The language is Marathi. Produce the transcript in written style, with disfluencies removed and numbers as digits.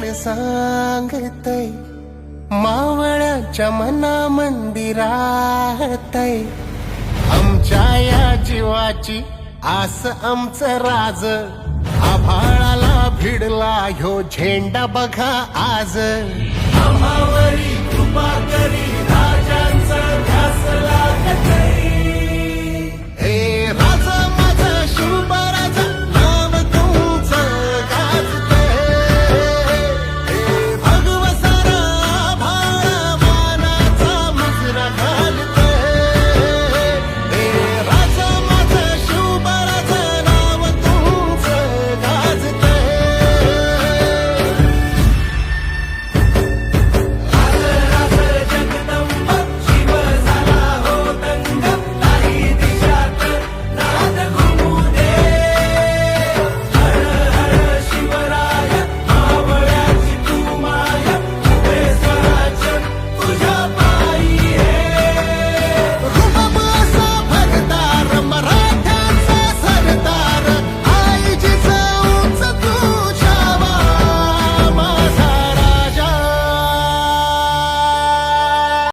मन सांगतय, मावळ्याच्या मना मंदिरातय, आमच्या या जीवाची आस आमचं राज, आभाळाला भिडला ह्यो झेंडा बघा आज, आम्हावरी कृपा करी राजांचा ध्यास लागत